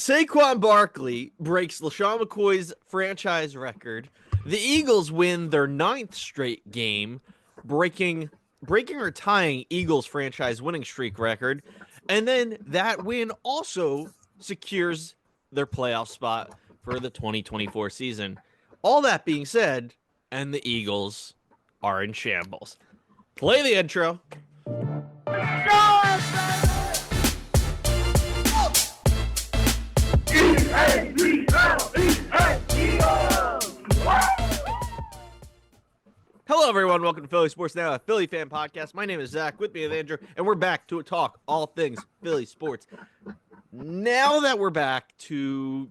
Saquon Barkley breaks LaShawn McCoy's franchise record. The Eagles win their 9th straight game, breaking or tying Eagles franchise winning streak record. And then that win also secures their playoff spot for the 2024 season. All that being said, and the Eagles are in shambles. Play the intro. Hello, everyone. Welcome to Philly Sports Now, a Philly fan podcast. My name is Zach. With me is Andrew, and we're back to talk all things Philly sports. Now that we're back to,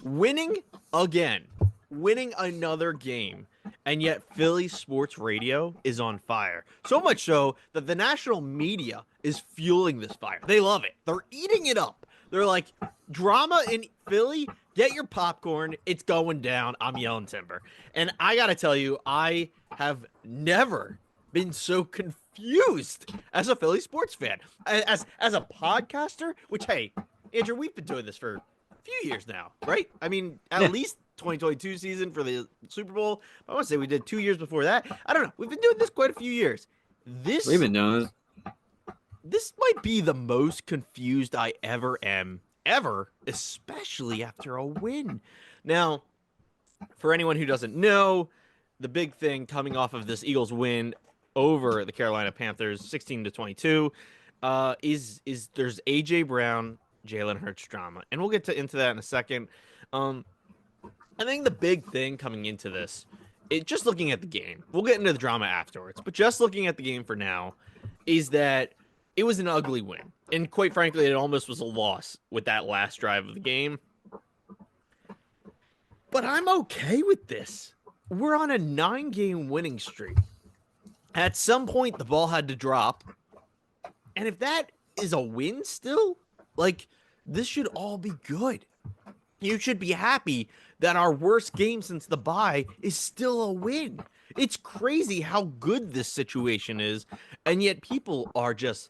winning again, winning another game, and yet Philly sports radio is on fire. So much so that the national media is fueling this fire. They love it. They're eating it up. They're like, drama in Philly, get your popcorn. It's going down. I'm yelling timber. And I got to tell you, I have never been so confused as a Philly sports fan. As a podcaster, which, hey, Andrew, we've been doing this for a few years now, right? I mean, at least 2022 season for the Super Bowl. I want to say we did 2 years before that. I don't know. We've been doing this quite a few years. We've been doing this. This might be the most confused I ever am, especially after a win. Now, for anyone who doesn't know, the big thing coming off of this Eagles win over the Carolina Panthers, 16-22, is there's A.J. Brown, Jalen Hurts drama. And we'll get into that in a second. I think the big thing coming into this, just looking at the game, we'll get into the drama afterwards, but just looking at the game for now, is that it was an ugly win. And quite frankly, it almost was a loss with that last drive of the game. But I'm okay with this. We're on a 9-game winning streak. At some point, the ball had to drop. And if that is a win still, like, this should all be good. You should be happy that our worst game since the bye is still a win. It's crazy how good this situation is, and yet people are just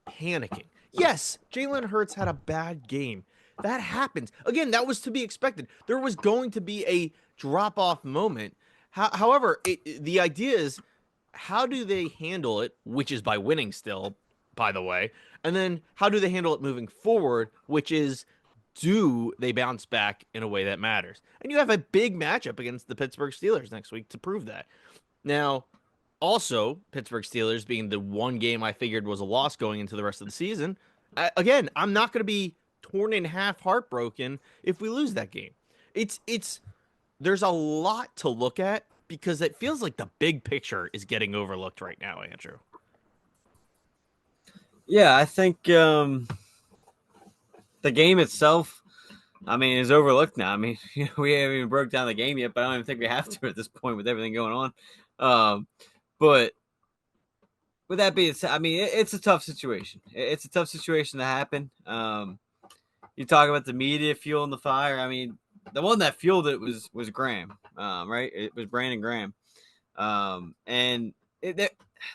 panicking. Yes, Jalen Hurts had a bad game. That happens. Again, that was to be expected. There was going to be a drop-off moment. However, the idea is, how do they handle it, which is by winning still, by the way, and then how do they handle it moving forward, which is, do they bounce back in a way that matters? And you have a big matchup against the Pittsburgh Steelers next week to prove that. Now, also, Pittsburgh Steelers being the one game I figured was a loss going into the rest of the season. Again, I'm not going to be torn in half heartbroken if we lose that game. There's a lot to look at because it feels like the big picture is getting overlooked right now, Andrew. Yeah, I think the game itself, I mean, is overlooked now. I mean, we haven't even broke down the game yet, but I don't even think we have to at this point with everything going on. But with that being said, I mean, it's a tough situation. It's a tough situation to happen. You talk about the media fueling the fire. I mean, the one that fueled it was Graham, right? It was Brandon Graham. And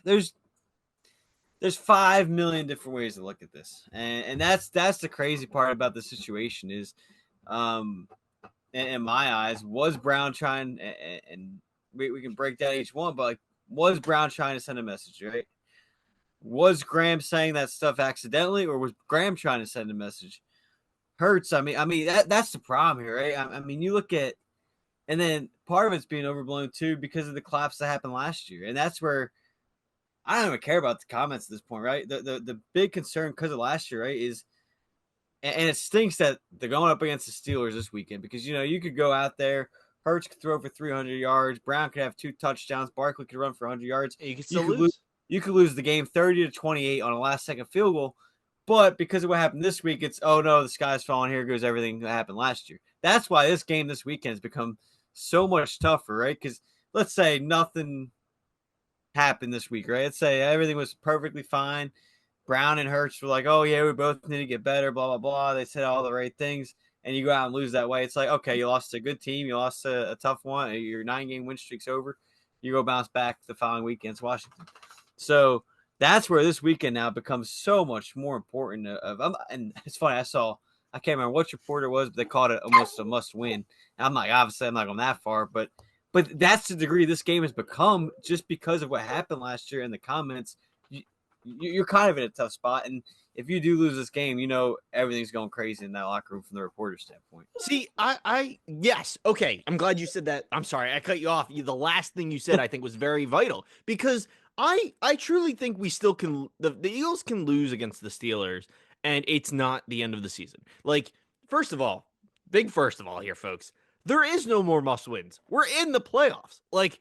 there's 5 million different ways to look at this. And that's the crazy part about the situation is, in my eyes, was Brown trying, and we can break down each one, but like, was Brown trying to send a message, right? Was Graham saying that stuff accidentally, or was Graham trying to send a message? Hurts. I mean that's the problem here, right? I mean, you look at, and then part of it's being overblown too because of the collapse that happened last year, and that's where I don't even care about the comments at this point, right? The big concern because of last year, right, is, and it stinks that they're going up against the Steelers this weekend because, you could go out there, Hurts could throw for 300 yards, Brown could have 2 touchdowns, Barkley could run for 100 yards. You could still lose. You could lose the game 30-28 on a last-second field goal, but because of what happened this week, it's, oh no, the sky's falling, here goes everything that happened last year. That's why this game this weekend has become so much tougher, right? Because let's say nothing happened this week, right? Let's say everything was perfectly fine. Brown and Hurts were like, oh yeah, we both need to get better, blah, blah, blah. They said all the right things, and you go out and lose that way. It's like, okay, you lost to a good team. You lost to a tough one. Your 9-game win streak's over. You go bounce back the following week against Washington. So that's where this weekend now becomes so much more important. And it's funny, I can't remember which report it was, but they called it almost a must win. And I'm like, obviously, I'm not going that far, but that's the degree this game has become just because of what happened last year in the comments. You're kind of in a tough spot, and if you do lose this game, everything's going crazy in that locker room from the reporter standpoint. See, yes, okay. I'm glad you said that. I'm sorry, I cut you off. The last thing you said, I think, was very vital because I truly think we still can. The Eagles can lose against the Steelers, and it's not the end of the season. Like, first of all, first of all here, folks. There is no more must wins. We're in the playoffs. Like,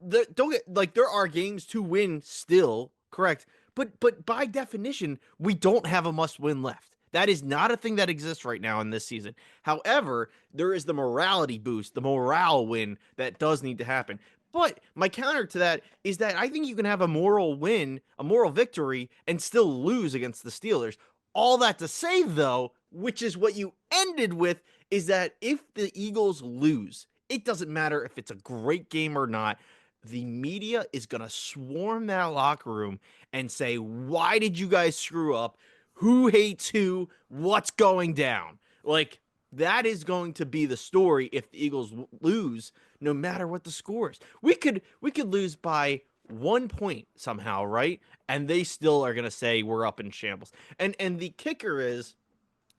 don't get like there are games to win still, correct? But by definition, we don't have a must win left. That is not a thing that exists right now in this season. However, there is the morality boost, the morale win that does need to happen. But my counter to that is that I think you can have a moral win, a moral victory, and still lose against the Steelers. All that to say, though, which is what you ended with, is that if the Eagles lose, it doesn't matter if it's a great game or not. The media is going to swarm that locker room and say, why did you guys screw up? Who hates who? What's going down? Like, that is going to be the story if the Eagles lose, no matter what the score is. We could lose by 1 point somehow, right? And they still are going to say we're up in shambles. And the kicker is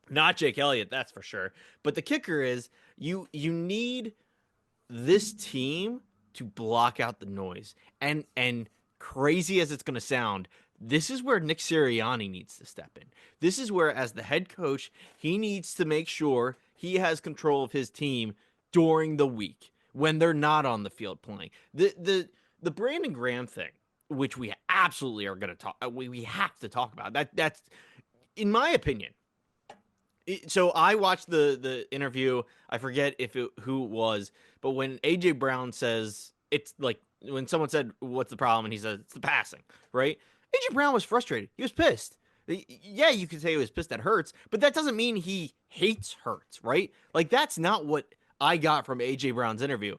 not Jake Elliott, that's for sure. But the kicker is you need this team to block out the noise. And crazy as it's going to sound, this is where Nick Sirianni needs to step in. This is where, as the head coach, he needs to make sure he has control of his team during the week when they're not on the field playing. The Brandon Graham thing, which we absolutely are going to talk, we have to talk about. That's in my opinion. So I watched the interview. I forget who it was, but when AJ Brown says it's like when someone said what's the problem and he said it's the passing, right? AJ Brown was frustrated. He was pissed. Yeah, you could say he was pissed at Hurts, but that doesn't mean he hates Hurts, right? Like that's not what I got from AJ Brown's interview.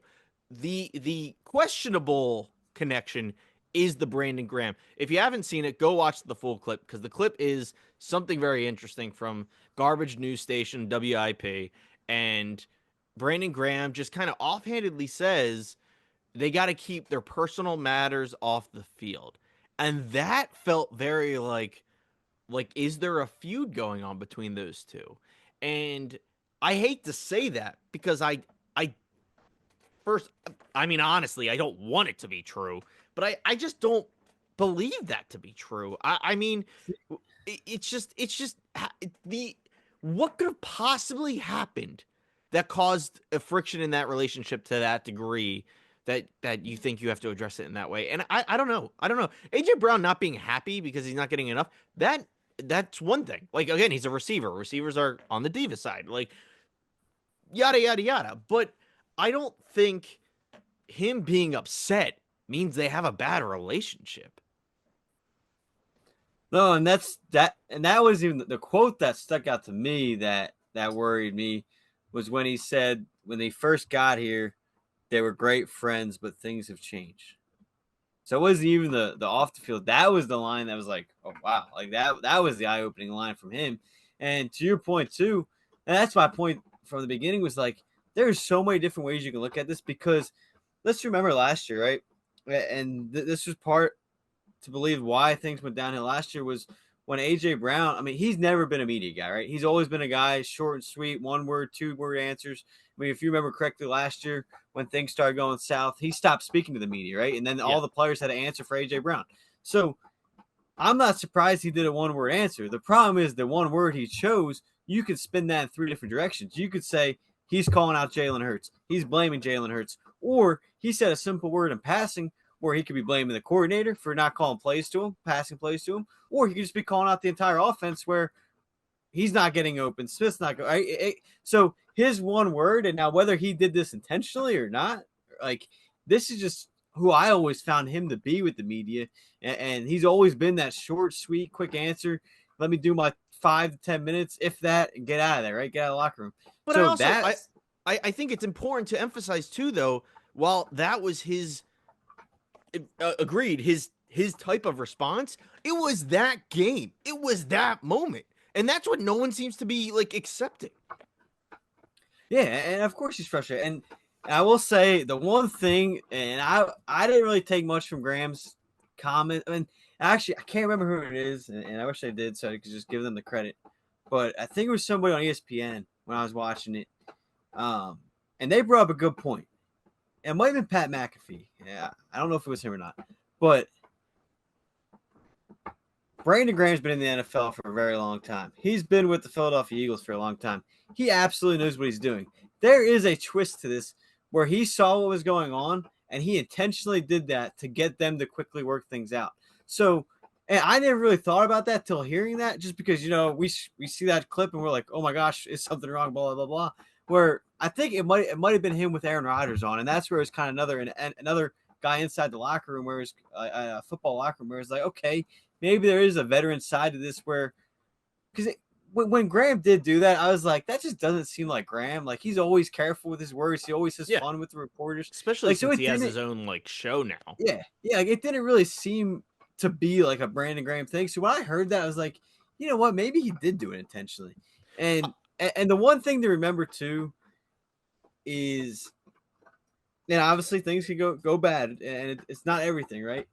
The questionable connection is the Brandon Graham. If you haven't seen it, go watch the full clip because the clip is something very interesting from garbage news station WIP, and Brandon Graham just kind of offhandedly says they got to keep their personal matters off the field. And that felt very like is there a feud going on between those two? And I hate to say that because I first, I mean, honestly, I don't want it to be true, but I just don't believe that to be true. I mean, it's just the what could have possibly happened that caused a friction in that relationship to that degree that you think you have to address it in that way. And I don't know. I don't know. AJ Brown not being happy because he's not getting enough, that's one thing. Like again, he's a receiver. Receivers are on the diva side. Like yada yada yada. But I don't think him being upset means they have a bad relationship. No, and that was even the quote that stuck out to me that worried me was when he said when they first got here, they were great friends, but things have changed. So it wasn't even the off the field. That was the line that was like, oh wow, like that was the eye opening line from him. And to your point too, and that's my point from the beginning was like there's so many different ways you can look at this because let's remember last year, right? And this was part to believe why things went downhill last year was when AJ Brown, I mean, he's never been a media guy, right? He's always been a guy short and sweet, 1 word, 2 word answers. I mean, if you remember correctly last year when things started going south, he stopped speaking to the media, right? And then all the players had to answer for AJ Brown. So I'm not surprised he did a 1 word answer. The problem is the 1 word he chose, you could spin that in 3 different directions. You could say he's calling out Jalen Hurts. He's blaming Jalen Hurts. Or he said a simple word in passing where he could be blaming the coordinator for not calling plays to him, passing plays to him, or he could just be calling out the entire offense where he's not getting open, Smith's not going. So his 1 word, and now whether he did this intentionally or not, like this is just who I always found him to be with the media, and he's always been that short, sweet, quick answer. Let me do my 5 to 10 minutes, if that, and get out of there, right? Get out of the locker room. But so I think it's important to emphasize too, though, while that was his agreed, his type of response, it was that game. It was that moment. And that's what no one seems to be like accepting. Yeah, and of course he's frustrated. And I will say the one thing, and I didn't really take much from Graham's comment. I mean, actually, I can't remember who it is, and I wish I did so I could just give them the credit. But I think it was somebody on ESPN when I was watching it. And they brought up a good point. It might have been Pat McAfee. Yeah, I don't know if it was him or not. But Brandon Graham's been in the NFL for a very long time. He's been with the Philadelphia Eagles for a long time. He absolutely knows what he's doing. There is a twist to this where he saw what was going on and he intentionally did that to get them to quickly work things out. So, and I never really thought about that till hearing that, just because, we see that clip and we're like, oh my gosh, is something wrong, blah, blah, blah. Where I think it might have been him with Aaron Rodgers on, and that's where it's kind of another guy inside the locker room, where it's a football locker room, where it's like, okay, maybe there is a veteran side to this, where because when Graham did do that, I was like, that just doesn't seem like Graham. Like, he's always careful with his words. He always has fun with the reporters, especially like, since he has his own like show now. Yeah, like, it didn't really seem to be like a Brandon Graham thing. So when I heard that, I was like, you know what? Maybe he did do it intentionally. And the one thing to remember too is, obviously things can go bad, and it's not everything, right?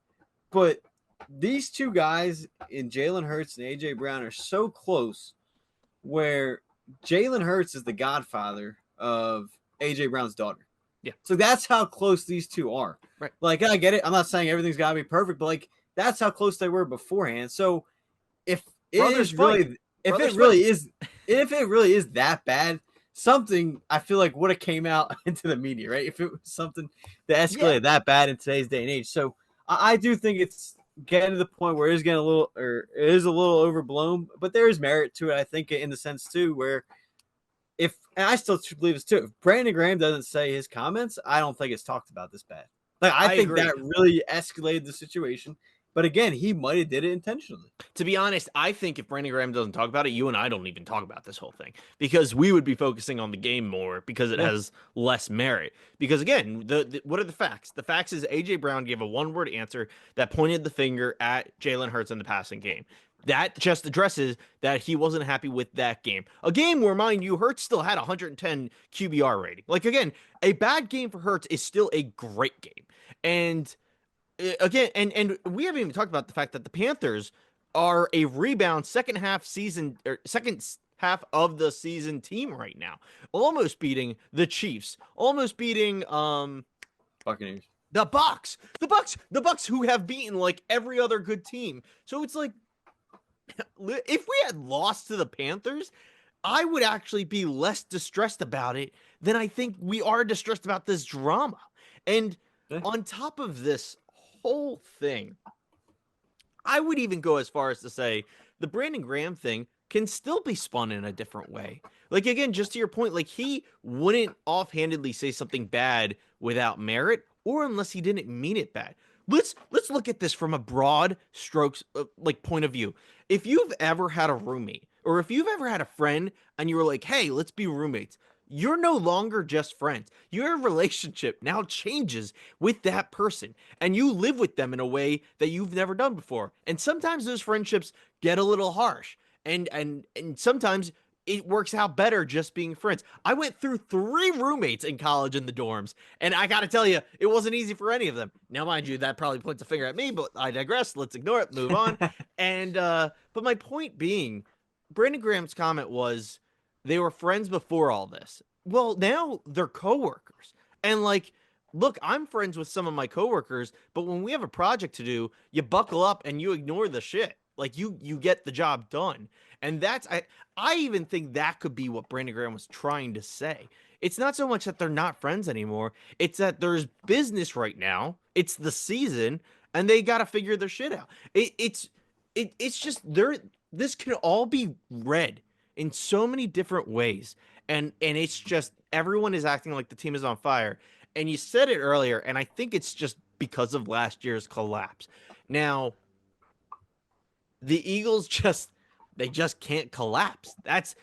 But these two guys in Jalen Hurts and AJ Brown are so close, where Jalen Hurts is the godfather of AJ Brown's daughter. Yeah. So that's how close these two are. Right. Like, I get it. I'm not saying everything's got to be perfect, but like, that's how close they were beforehand. So if it really is that bad, something I feel like would have came out into the media, right? If it was something that escalated that bad in today's day and age. So I do think it's getting to the point where it is getting it is a little overblown, but there is merit to it. I think, in the sense too, where and I still believe this too, if Brandon Graham doesn't say his comments, I don't think it's talked about this bad. Like, I think agree. that really escalated the situation. But again, he might have did it intentionally. To be honest, I think if Brandon Graham doesn't talk about it, you and I don't even talk about this whole thing, because we would be focusing on the game more, because it has less merit. Because again, what are the facts? The facts is AJ Brown gave a one-word answer that pointed the finger at Jalen Hurts in the passing game. That just addresses that he wasn't happy with that game. A game where, mind you, Hurts still had 110 QBR rating. Like, again, a bad game for Hurts is still a great game. And again, and we haven't even talked about the fact that the Panthers are a rebound second half of the season team right now, almost beating the Chiefs, almost beating Buccaneers, the Bucks, who have beaten like every other good team. So it's like, if we had lost to the Panthers, I would actually be less distressed about it than I think we are distressed about this drama. And on top of this whole thing, I would even go as far as to say the Brandon Graham thing can still be spun in a different way. Like, again, just to your point, like, he wouldn't offhandedly say something bad without merit, or unless he didn't mean it bad. Let's look at this from a broad strokes like point of view. If you've ever had a roommate, or if you've ever had a friend and you were like, hey, let's be roommates, you're no longer just friends. Your relationship now changes with that person, and you live with them in a way that you've never done before. And sometimes those friendships get a little harsh, and sometimes it works out better just being friends. I went through 3 roommates in college in the dorms, and I got to tell you, it wasn't easy for any of them. Now, mind you, that probably points a finger at me, but I digress. Let's ignore it, move on. And but my point being, Brandon Graham's comment was they were friends before all this. Well, now they're coworkers. And like, look, I'm friends with some of my coworkers, but when we have a project to do, you buckle up and you ignore the shit. Like, you get the job done. And that's, I even think that could be what Brandon Graham was trying to say. It's not so much that they're not friends anymore. It's that there's business right now. It's the season, and they got to figure their shit out. It's just this can all be read in so many different ways. And it's just, everyone is acting like the team is on fire. And you said it earlier, and I think it's just because of last year's collapse. Now, the Eagles they just can't collapse. That's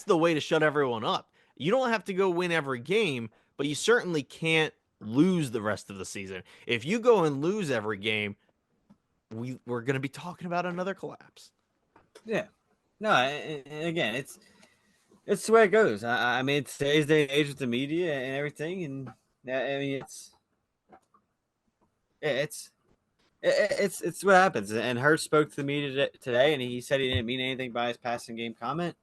the way to shut everyone up. You don't have to go win every game, but you certainly can't lose the rest of the season. If you go and lose every game, we're going to be talking about another collapse. Yeah. No, and again, it's the way it goes. I mean, it's today's day and age with the media and everything, and I mean, it's it's what happens. And Hurts spoke to the media today, and he said he didn't mean anything by his passing game comment.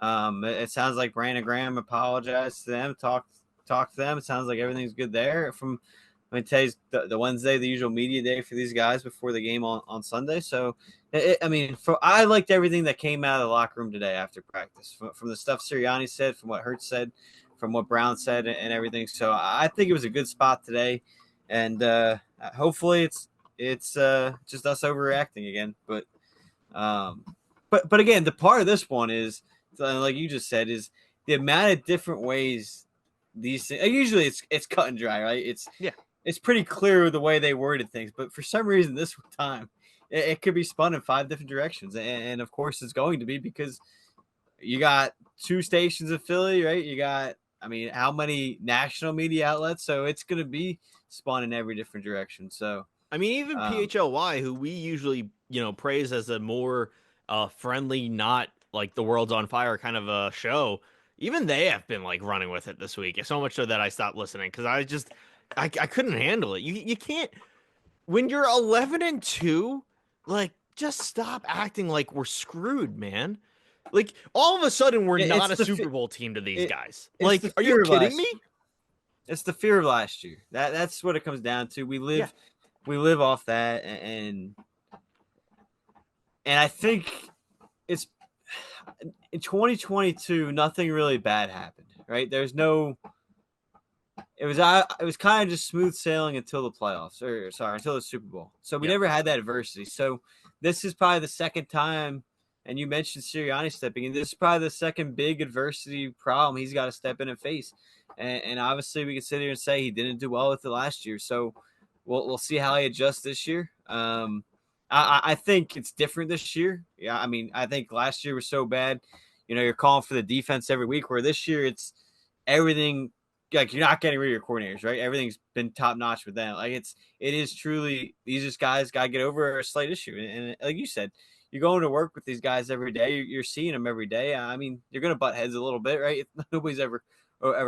It sounds like Brandon Graham apologized to them, talked to them. It sounds like everything's good there. I mean, today's the Wednesday, the usual media day for these guys before the game on Sunday. So, I mean, I liked everything that came out of the locker room today after practice, from the stuff Sirianni said, from what Hurts said, from what Brown said, and everything. So, I think it was a good spot today, and hopefully it's just us overreacting again. But again, the part of this one is, like you just said, is the amount of different ways these things. Usually, it's cut and dry, right? It's pretty clear the way they worded things, but for some reason this time it could be spun in 5 different directions, and of course it's going to be because you got 2 stations of Philly, right? You got, I mean, how many national media outlets? So it's going to be spun in every different direction. So I mean, even PHLY, who we usually, praise as a more friendly, not like the world's on fire kind of a show, even they have been like running with it this week. So much so that I stopped listening because I couldn't handle it. You can't, when you're 11-2, like, just stop acting like we're screwed, man. Like, all of a sudden we're not a Super Bowl team to these guys. Like, are you kidding me? It's the fear of last year. That's what it comes down to. We live off that, and I think it's in 2022. Nothing really bad happened, right? There's no. It was kind of just smooth sailing until the playoffs, until the Super Bowl. So we never had that adversity. So this is probably the second time, and you mentioned Sirianni stepping in. This is probably the second big adversity problem he's got to step in and face. And obviously, we can sit here and say he didn't do well with it last year. So we'll see how he adjusts this year. I think it's different this year. Yeah, I mean, I think last year was so bad. You're calling for the defense every week, where this year it's everything. Like, you're not getting rid of your coordinators, right? Everything's been top notch with them. Like, it is truly, these just guys got to get over a slight issue. And like you said, you're going to work with these guys every day. You're seeing them every day. I mean, you're going to butt heads a little bit, right? Nobody's ever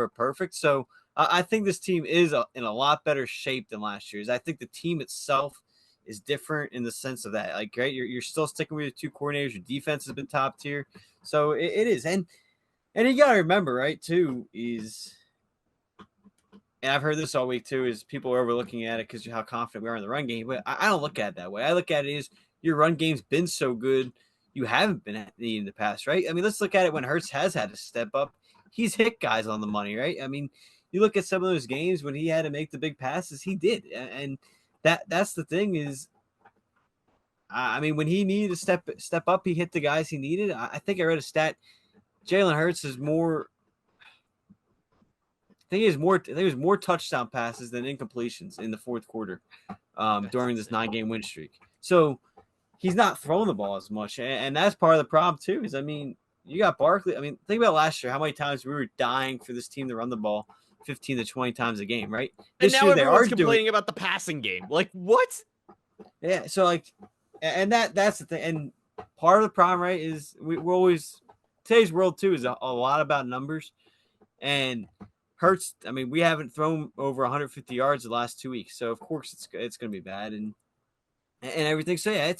perfect. So I think this team is in a lot better shape than last year's. I think the team itself is different in the sense of that. Like, right, you're still sticking with your 2 coordinators. Your defense has been top tier. So it is. And you got to remember, right, too, is – and I've heard this all week too, is people are overlooking at it because of how confident we are in the run game. But I don't look at it that way. I look at it as your run game's been so good, you haven't been needing the pass, right? I mean, let's look at it when Hurts has had to step up. He's hit guys on the money, right? I mean, you look at some of those games when he had to make the big passes, he did. And that's the thing is, I mean, when he needed to step up, he hit the guys he needed. I think I read a stat. Jalen Hurts is more – I think it was more touchdown passes than incompletions in the fourth quarter during this 9-game win streak. So he's not throwing the ball as much, and that's part of the problem too. Is, I mean, you got Barkley. I mean, think about last year, how many times we were dying for this team to run the ball 15 to 20 times a game, right? This and now year everyone's complaining about the passing game. Like, what? Yeah. So like, and that's the thing. And part of the problem, right, is we're always today's world too is a lot about numbers, and Hurts, I mean, we haven't thrown over 150 yards the last 2 weeks, so of course it's going to be bad and everything. So yeah,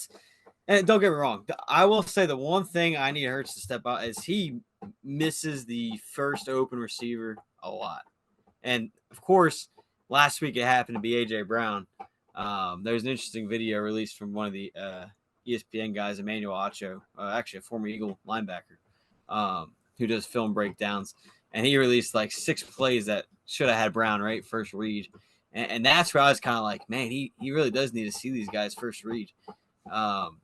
and don't get me wrong, I will say the one thing I need Hurts to step out is he misses the first open receiver a lot, and of course last week it happened to be AJ Brown. There's an interesting video released from one of the ESPN guys, Emmanuel Acho, actually a former Eagle linebacker, who does film breakdowns. And he released like 6 plays that should have had Brown, right? First read. And that's where I was kind of like, man, he really does need to see these guys first read.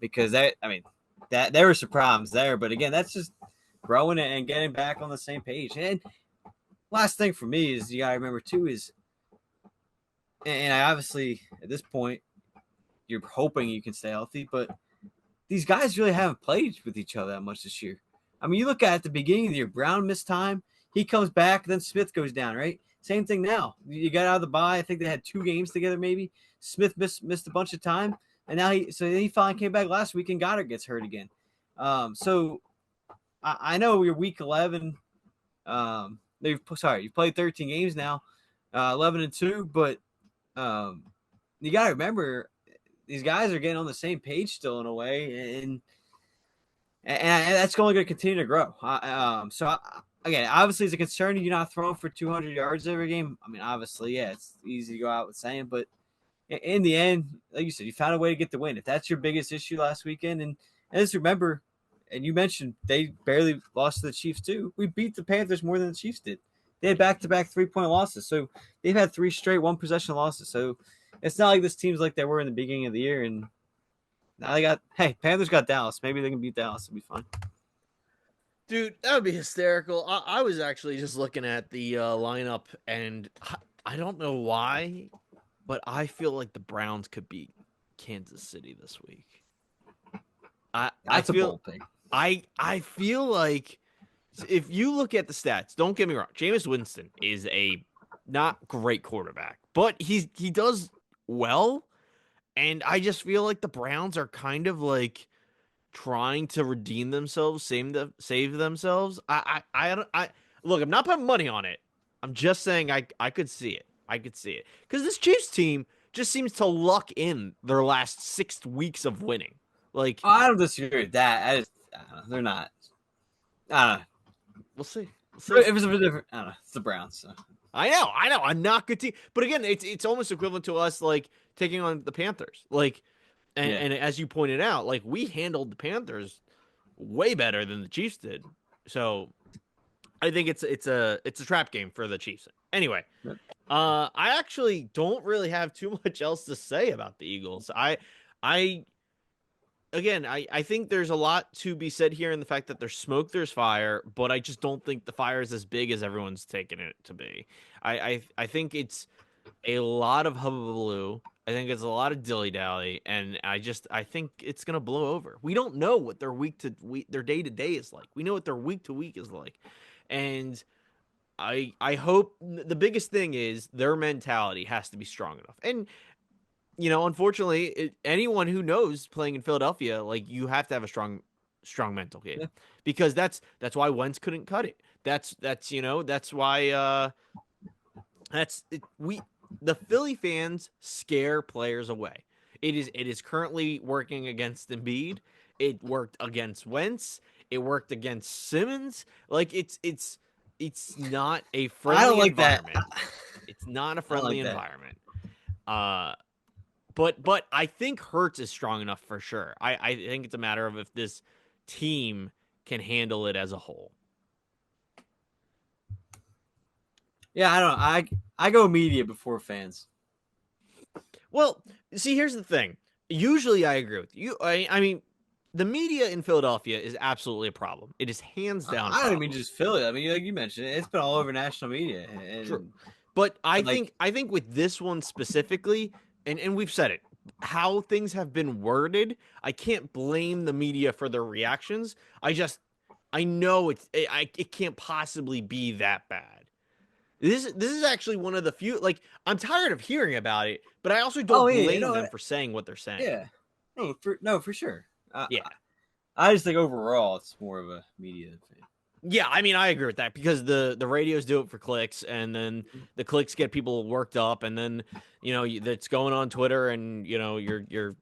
Because there were some problems there. But again, that's just growing and getting back on the same page. And last thing for me is you got to remember too is, and I obviously at this point, you're hoping you can stay healthy, but these guys really haven't played with each other that much this year. I mean, you look at the beginning of the year, Brown missed time. He comes back, then Smith goes down, right? Same thing now. You got out of the bye. I think they had 2 games together maybe. Smith missed a bunch of time. and now he finally came back last week, and Goddard gets hurt again. So I know you're week 11. You've played 13 games now, 11-2, but you got to remember these guys are getting on the same page still in a way, and that's only going to continue to grow. Again, obviously, it's a concern you're not throwing for 200 yards every game. I mean, obviously, yeah, it's easy to go out with saying, but in the end, like you said, you found a way to get the win. If that's your biggest issue last weekend, and just remember, and you mentioned they barely lost to the Chiefs too. We beat the Panthers more than the Chiefs did. They had back-to-back 3-point losses, so they've had 3 straight one-possession losses. So it's not like this team's like they were in the beginning of the year, and now Panthers got Dallas. Maybe they can beat Dallas. It'll be fine. Dude, that would be hysterical. I was actually just looking at the lineup, and I don't know why, but I feel like the Browns could beat Kansas City this week. That's a bold pick. I feel like if you look at the stats, don't get me wrong, Jameis Winston is a not great quarterback, but he does well, and I just feel like the Browns are kind of like trying to redeem themselves, save themselves. I look, I'm not putting money on it. I'm just saying I could see it. I could see it. Because this Chiefs team just seems to luck in their last 6 weeks of winning. Like, I don't disagree with that. I don't know, they're not. I don't know. We'll see. It was a bit different. I don't know. It's the Browns. So. I know. A not good team. But again, it's almost equivalent to us like taking on the Panthers. Like, and as you pointed out, like we handled the Panthers way better than the Chiefs did. So I think it's a trap game for the Chiefs. Anyway, I actually don't really have too much else to say about the Eagles. I think there's a lot to be said here in the fact that there's smoke, there's fire, but I just don't think the fire is as big as everyone's taking it to be. I think it's a lot of hubbubaloo. I think it's a lot of dilly-dally, and I think it's gonna blow over. We don't know what their their day-to-day is like. We know what their week-to-week is like, and I hope the biggest thing is their mentality has to be strong enough. And unfortunately, anyone who knows playing in Philadelphia, like you have to have a strong mental game, because that's why Wentz couldn't cut it. That's why the Philly fans scare players away. It is currently working against Embiid. It worked against Wentz. It worked against Simmons. Like it's not a friendly I don't like environment. that. It's not a friendly environment. But I think Hurts is strong enough for sure. I think it's a matter of if this team can handle it as a whole. Yeah, I don't know. I go media before fans. Well, see, here's the thing. Usually I agree with you. I mean, the media in Philadelphia is absolutely a problem. It is hands down. I don't mean just Philly. I mean, like you mentioned, it's been all over national media. True. But I think with this one specifically, and we've said it, how things have been worded, I can't blame the media for their reactions. I know it can't possibly be that bad. This is actually one of the few, like, I'm tired of hearing about it, but I also don't blame them for saying what they're saying. Yeah. For sure. Yeah. I just think overall it's more of a media thing. Yeah, I mean, I agree with that, because the radios do it for clicks, and then the clicks get people worked up, and then that's going on Twitter, and you're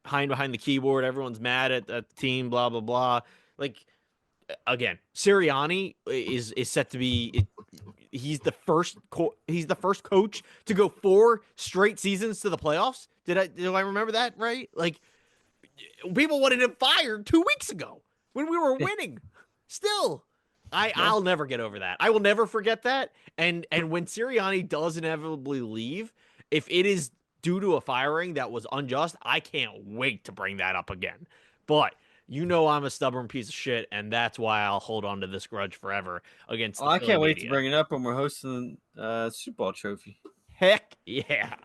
behind the keyboard, everyone's mad at the team, blah blah blah. Like, again, Sirianni is set to be. He's the first coach to go 4 straight seasons to the playoffs. Do I remember that right? Like, people wanted him fired 2 weeks ago when we were winning. Still, I'll never get over that. I will never forget that. And when Sirianni does inevitably leave, if it is due to a firing that was unjust, I can't wait to bring that up again. But I'm a stubborn piece of shit, and that's why I'll hold on to this grudge forever against the I Philly can't wait media. to bring it up when we're hosting Super Bowl trophy. Heck yeah.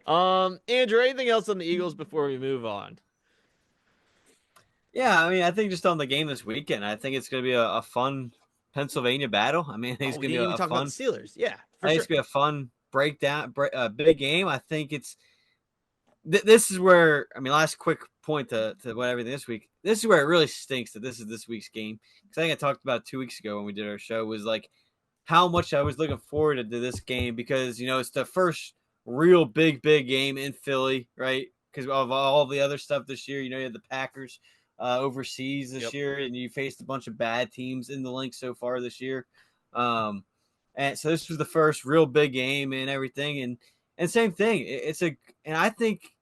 Andrew, anything else on the Eagles before we move on? Yeah, I mean, I think just on the game this weekend, I think it's going to be a fun Pennsylvania battle. I mean, it's going to be a fun about the Steelers. Yeah, I think it's going to be a fun big game. I think it's this is where, I mean, last quick point to what everything this week. This is where it really stinks that this is this week's game, because I think I talked about 2 weeks ago when we did our show, was like how much I was looking forward to this game, because it's the first real big game in Philly, right? Because of all the other stuff this year. You had the Packers overseas this Yep. year, and you faced a bunch of bad teams in the link so far this year. And so this was the first real big game and everything, and same thing. And I think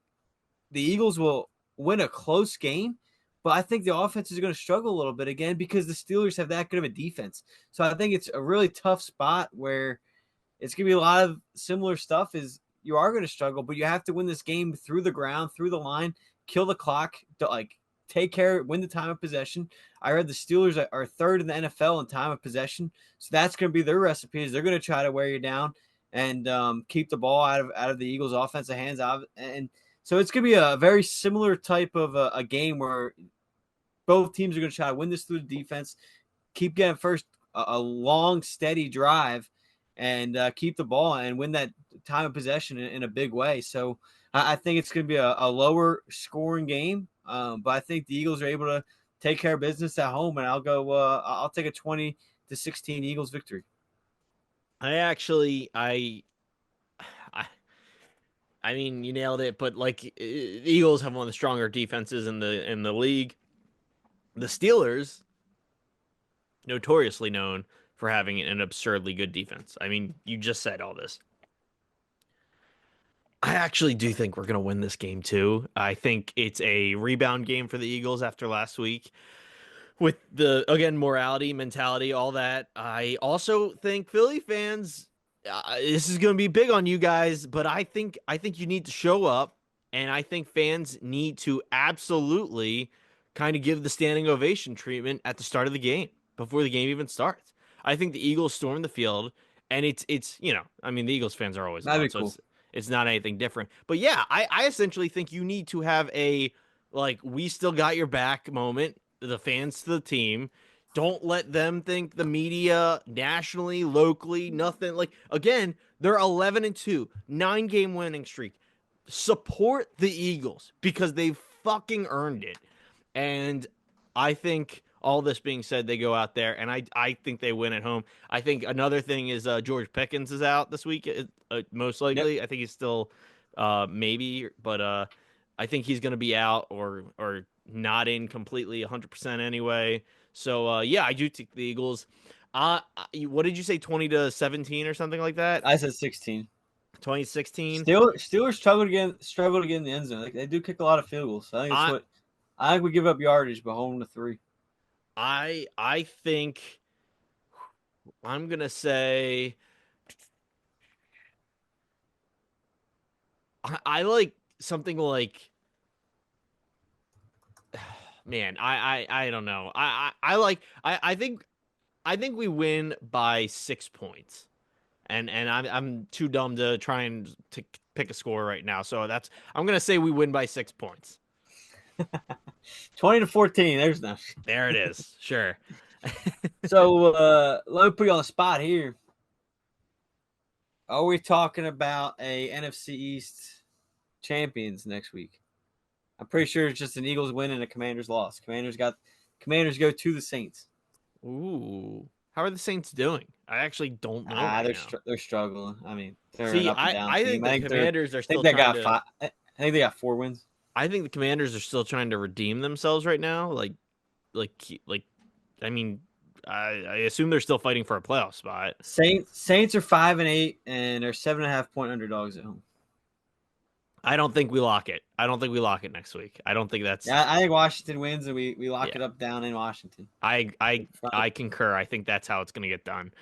the Eagles will win a close game, but I think the offense is going to struggle a little bit again because the Steelers have that good of a defense. So I think it's a really tough spot where it's going to be a lot of similar stuff. Is you are going to struggle, but you have to win this game through the ground, through the line, kill the clock, to take care, win the time of possession. I read the Steelers are third in the NFL in time of possession, so that's going to be their recipes. They're going to try to wear you down and keep the ball out of the Eagles' offensive hands. And so it's going to be a very similar type of a game where both teams are going to try to win this through the defense, keep getting first a long, steady drive, and keep the ball and win that time of possession in a big way. So I think it's going to be a lower scoring game, but I think the Eagles are able to take care of business at home, and I'll take a 20-16 Eagles victory. I I mean, you nailed it, but the Eagles have one of the stronger defenses in the league. The Steelers, notoriously known for having an absurdly good defense. I mean, you just said all this. I actually do think we're going to win this game too. I think it's a rebound game for the Eagles after last week with the, again, morality, mentality, all that. I also think Philly fans, this is going to be big on you guys, but I think you need to show up, and I think fans need to absolutely kind of give the standing ovation treatment at the start of the game before the game even starts. I think the Eagles storm the field, and it's I mean, the Eagles fans are always That'd loud, be so cool. it's not anything different. But yeah, I essentially think you need to have a we still got your back moment, the fans to the team. Don't let them think the media nationally, locally, nothing. Again, they're 11-2, 9-game winning streak. Support the Eagles because they've fucking earned it. And I think all this being said, they go out there and I think they win at home. I think another thing is George Pickens is out this week, most Yep. likely. I think he's still maybe, but I think he's going to be out or not in completely 100% anyway. So yeah, I do take the Eagles. What did you say, 20-17 or something like that? I said 16. 2016. Steelers struggle to get in the end zone. They do kick a lot of field goals. So I I think we give up yardage, but home to 3. I think I'm gonna say I like something like, man, I don't know. I think we win by 6 points. And I'm too dumb to try and to pick a score right now. So I'm gonna say we win by 6 points. 20-14. There's no. There it is. Sure. So let me put you on the spot here. Are we talking about a NFC East champions next week? I'm pretty sure it's just an Eagles win and a Commanders loss. Commanders go to the Saints. Ooh. How are the Saints doing? I actually don't know right now. They're struggling. I mean, they're an See, up and I, down I team. think the Commanders are I think still they trying got to. 5. I think they got 4 wins. I think the Commanders are still trying to redeem themselves right now. Like, like. I mean, I assume they're still fighting for a playoff spot. Saints are 5-8 and they're 7.5-point underdogs at home. I don't think we lock it. I don't think we lock it next week. I don't think that's. Yeah, I think Washington wins and we lock Yeah. it up down in Washington. I concur. I think that's how it's going to get done.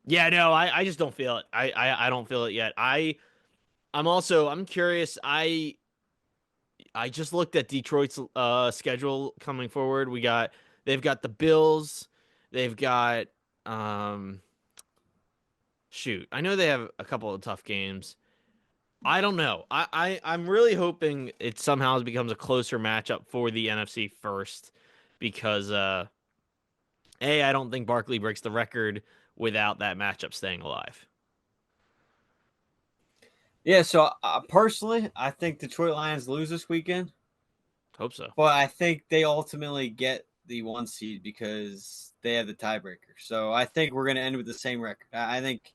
Yeah, no, I just don't feel it. I don't feel it yet. I'm curious. I just looked at Detroit's schedule coming forward. They've got the Bills. They've got shoot. I know they have a couple of tough games. I don't know. I'm really hoping it somehow becomes a closer matchup for the NFC first because I don't think Barkley breaks the record without that matchup staying alive. Yeah, so personally, I think Detroit Lions lose this weekend, Hope so. but I think they ultimately get the 1 seed because they have the tiebreaker. So I think we're going to end with the same record. I think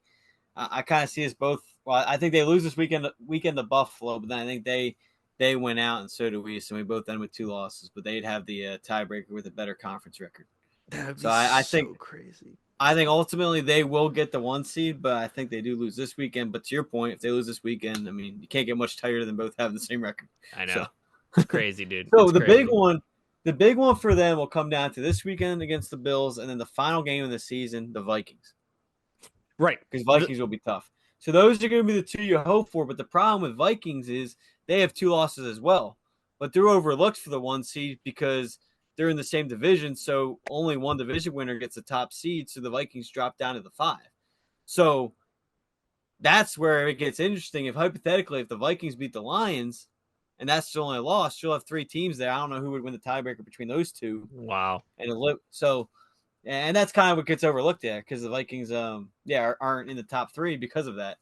I kind of see us both. Well, I think they lose this weekend to Buffalo, but then I think they went out, and so do we. So we both end with 2 losses, but they'd have the tiebreaker with a better conference record. That'd So be I so think crazy. ultimately they will get the 1 seed, but I think they do lose this weekend. But to your point, if they lose this weekend, I mean, you can't get much tighter than both having the same record. I So, know. It's crazy, dude. so It's crazy. the big one for them will come down to this weekend against the Bills, and then the final game of the season, the Vikings, Right. because Vikings will be tough. So those are going to be the two you hope for. But the problem with Vikings is they have 2 losses as well, but they're overlooked for the 1 seed because they're in the same division. So only one division winner gets the top seed. So the Vikings drop down to the 5. So that's where it gets interesting. If hypothetically, if the Vikings beat the Lions, and that's still only a loss, you'll have 3 teams there. I don't know who would win the tiebreaker between those two, Wow. and so, and that's kind of what gets overlooked there because the Vikings, aren't in the top 3 because of that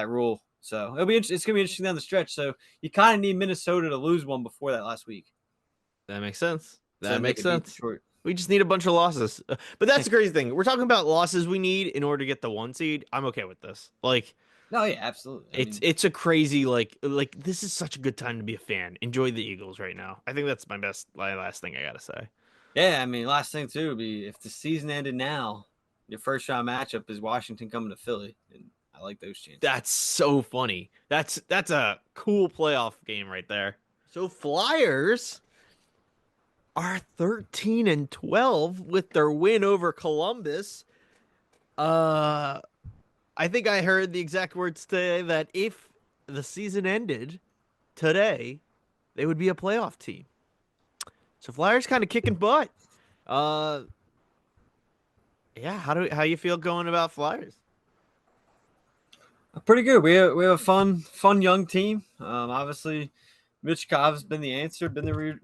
rule. So it's gonna be interesting down the stretch. So you kind of need Minnesota to lose one before that last week, That makes sense. so That then they makes could beat sense. Detroit. We just need a bunch of losses. But that's the crazy thing. We're talking about losses we need in order to get the 1 seed. I'm okay with this. Like No, yeah, absolutely. I it's mean, it's a crazy like this is such a good time to be a fan. Enjoy the Eagles right now. I think that's my last thing I gotta say. yeah, I mean, last thing too would be if the season ended now, your first round matchup is Washington coming to Philly, and I like those chances. That's so funny. That's a cool playoff game right there. So Flyers are 13 and 12 with their win over Columbus. Uh I think I heard the exact words today that if the season ended today, they would be a playoff team. So Flyers kind of kicking butt. Uh yeah, how you feel going about Flyers? Pretty good. We have a fun young team. Obviously, Mitch Kov's been the answer, been the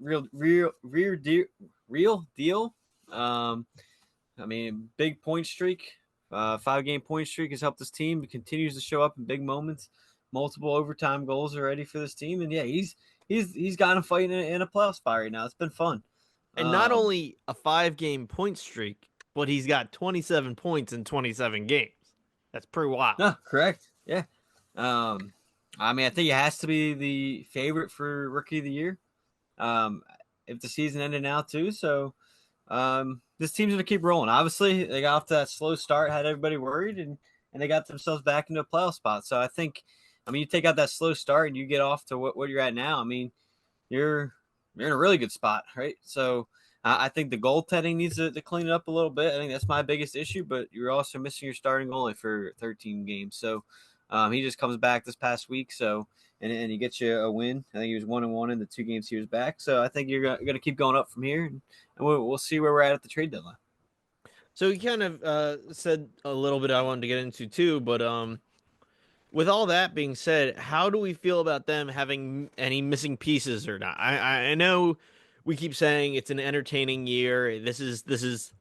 real deal. Um, I mean, big point streak, 5 game point streak has helped this team. It continues to show up in big moments. Multiple overtime goals already for this team, and yeah, he's gotten a fight in a playoff spot right now. It's been fun. And not Um, only a 5 game point streak, but he's got 27 points in 27 games. That's pretty wild. no, correct. Yeah. Um, I mean, I think it has to be the favorite for rookie of the year. Um, if the season ended now too, so this team's gonna keep rolling. Obviously, they got off to that slow start, had everybody worried, and they got themselves back into a playoff spot. So I think, I mean, you take out that slow start and you get off to what you're at now. I mean, you're you're in a really good spot, right? So I think the goaltending needs to clean it up a little bit. I think that's my biggest issue, but you're also missing your starting goalie for 13 games. So he just comes back this past week. So and he gets you a win. I think he was 1-1 in the 2 games he was back. So I think you're going to keep going up from here, and we'll see where we're at the trade deadline. So you kind of said a little bit I wanted to get into too, but with all that being said, how do we feel about them having any missing pieces or not? I know we keep saying it's an entertaining year. This is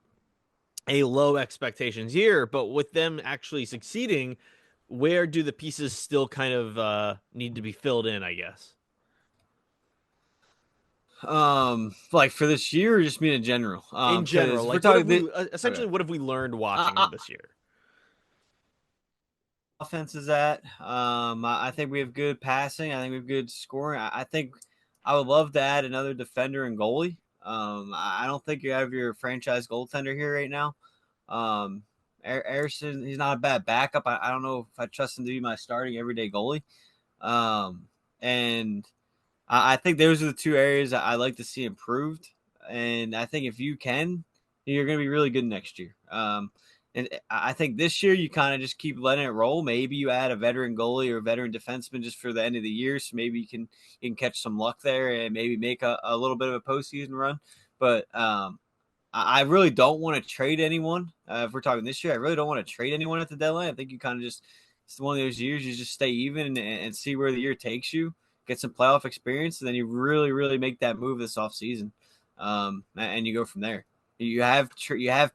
a low expectations year, but with them actually succeeding, where do the pieces still kind of need to be filled in? I guess Like for this year, or just mean in general? in general, Because we're like what have talking we okay. essentially what have we learned watching Uh, them this year? offense is at. I think we have good passing. I think we have good scoring. I think I would love to add another defender and goalie. I don't think you have your franchise goaltender here right now. Um, Harrison, he's not a bad backup. I don't know if I trust him to be my starting everyday goalie. And I think those are the 2 areas I like to see improved. And I think if you can, you're going to be really good next year. And I think this year you kind of just keep letting it roll. Maybe you add a veteran goalie or a veteran defenseman just for the end of the year, so maybe you can catch some luck there and maybe make a little bit of a postseason run. But I really don't want to trade anyone. If we're talking this year, I really don't want to trade anyone at the deadline. I think you kind of just it's one of those years you just stay even and see where the year takes you, get some playoff experience, and then you really make that move this offseason. And you go from there. You have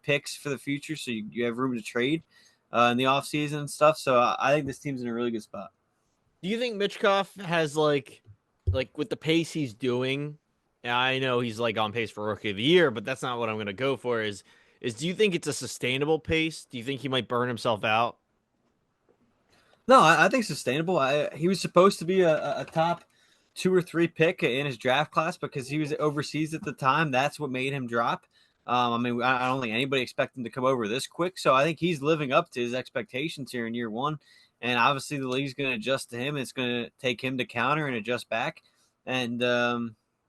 picks for the future, so you have room to trade in the offseason and stuff. So I think this team's in a really good spot. Do you think Mitchkov has like with the pace he's doing? And I know he's like on pace for rookie of the year, but that's not what I'm going to go for. Is do you think it's a sustainable pace? Do you think he might burn himself out? No, I think sustainable. He was supposed to be a top 2 or 3 pick in his draft class because he was overseas at the time. That's what made him drop. I mean, I don't think anybody expected him to come over this quick. So I think he's living up to his expectations here in year one. And obviously, the league's going to adjust to him. It's going to take him to counter and adjust back. And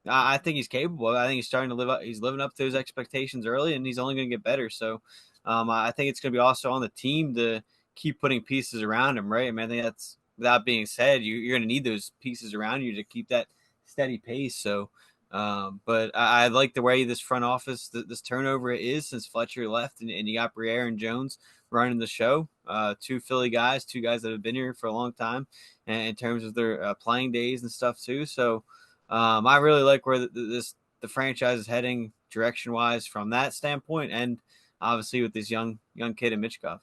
I think he's capable. I think he's starting to live up. He's living up to his expectations early, and he's only going to get better. So I think it's going to be also on the team to keep putting pieces around him, right? I mean, I think that's, without being said, you're going to need those pieces around you to keep that steady pace. So, but I like the way this front office, this turnover is since Fletcher left, and you got Briere and Jones running the show. 2 Philly guys, 2 guys that have been here for a long time, and in terms of their playing days and stuff too. So, I really like where the franchise is heading direction wise from that standpoint, and obviously with this young kid in Mitchkov.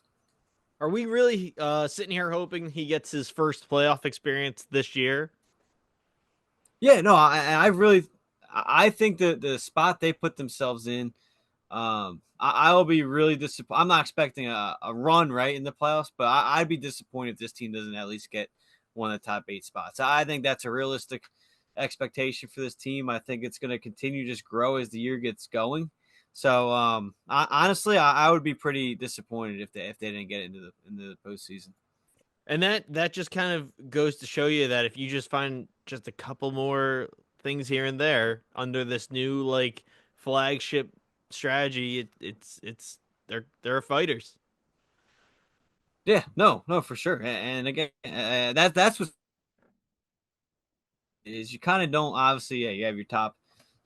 Are we really sitting here hoping he gets his first playoff experience this year? Yeah, no, I think the spot they put themselves in, I will be really disappointed. I'm not expecting a run right in the playoffs, but I'd be disappointed if this team doesn't at least get one of the top 8 spots. I think that's a realistic expectation for this team. I think it's going to continue to just grow as the year gets going. So, honestly, I would be pretty disappointed if they didn't get into the postseason. And that just kind of goes to show you that if you just find just a couple more things here and there under this new like flagship strategy, it's they're fighters. Yeah, no, for sure. And again, that's what is you kind of don't obviously, yeah, you have your top